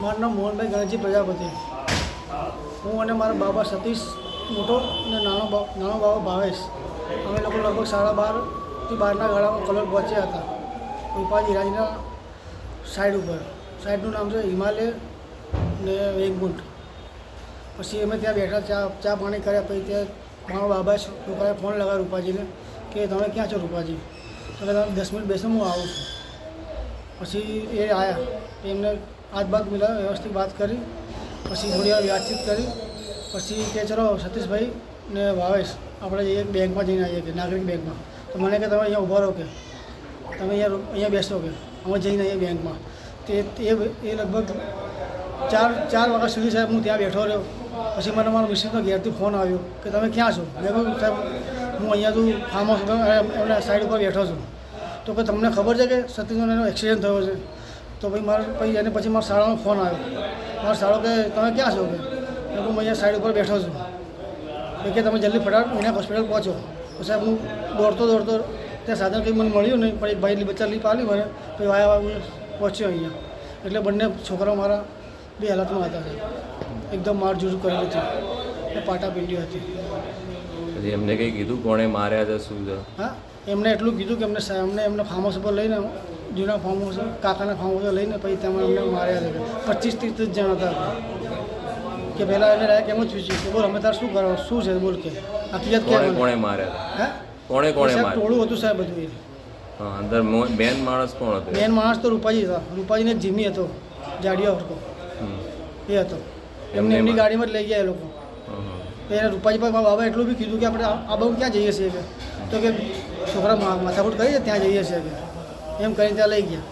મારું નામ મોહનભાઈ ગણેશજી પ્રજાપતિ. હું અને મારા બાબા સતીશ મોટો અને નાનો બાબા ભાવેશ, અમે લોકો લગભગ 12:30 થી 12ના ગાળામાં કલોલ પહોંચ્યા હતા. રૂપાજી રાજના સાઈડ ઉપર. સાઈડનું નામ છે હિમાલય ને વેગમુંડ. પછી અમે ત્યાં બેઠા, ચા પાણી કર્યા. પછી ત્યાં મારા બાબા લોકોએ ફોન લગાવ્યો રૂપાજીને કે તમે ક્યાં છો રૂપાજી? તો તમે 10 મિનિટ બેસો, હું આવું છું. પછી એ આવ્યા, એમને હાથ બાદ મિલાવ્યા, વ્યવસ્થિત વાત કરી. પછી થોડી વાર વાતચીત કરી. પછી કે ચલો સતીશભાઈ ને ભાવેશ આપણે જઈએ બેંકમાં જઈને આવીએ કે નાગરિક બેંકમાં. તો મને કે તમે અહીંયા ઊભા રહો, કે તમે અહીંયા બેસો, કે અમે જઈને આવીએ બેંકમાં. એ લગભગ 4 વાગ્યા સુધી સાહેબ હું ત્યાં બેઠો રહ્યો. પછી મને મારા મિસ્ટરનો ઘેરથી ફોન આવ્યો કે તમે ક્યાં છો? મેં કહ્યું સાહેબ હું અહીંયા તું ફાર્મ હાઉસ એમના સાઈડ ઉપર બેઠો છું. તો કે તમને ખબર છે કે સતીશનો એનો એક્સિડન્ટ થયો છે? તો પછી એને પછી મારા શાળાનો ફોન આવ્યો. મારો શાળો કે તમે ક્યાં છો? કે હું અહીંયા સાઈડ ઉપર બેઠો છું. કે તમે જલ્દી ફટાફટ વિનાયક હોસ્પિટલ પહોંચો. તો સાહેબ હું દોડતો ત્યાં સાધન કંઈ મને મળ્યું નહીં, પણ એક ભાઈ બચ્ચા લીપ આપી મને. પછી વાયા હું પહોંચ્યો અહીંયા. એટલે બંને છોકરાઓ મારા બે હાલતમાં હતા સાહેબ. એકદમ મારઝૂડ કરેલી હતી અને પાટા પીંડી હતી. પછી એમને કંઈ કીધું કોણે માર્યા છે, શું છે? હા, એમને એટલું કીધું કે એમને ફાર્મ હાઉસ ઉપર લઈને, જૂના ફાર્મ હાઉસ, કાકાના ફાર્મ હાઉસ લઈને પછી તેમાં એમને માર્યા છે. 25-30 જણ હતા. કે પહેલાં એને ડાયરેક્ટ એમ જ પૂછ્યું કે બોલ અમે તાર શું કરો, શું છે બોલ, કે હકીકત કે કોણે માર્યા? હા, કોણે માર્યા? ટોળું હતું સાહેબ બધું. એ હા, અંદર બેન માણસ કોણ હતો? મેન માણસ તો રૂપાજી હતા. રૂપાજીને જીમી હતો, જાડિયો ફરકો એ હતો. એમની ગાડીમાં જ લઈ ગયા એ લોકો. એને રૂપાજી પર મારા બાબા એટલું બી કીધું કે આપણે આ બહુ ક્યાં જઈએ છીએ? કે તો કે છોકરા માથાકૂટ કરી છે ત્યાં જઈએ છીએ, કે એમ કરીને ત્યાં લઈ ગયા.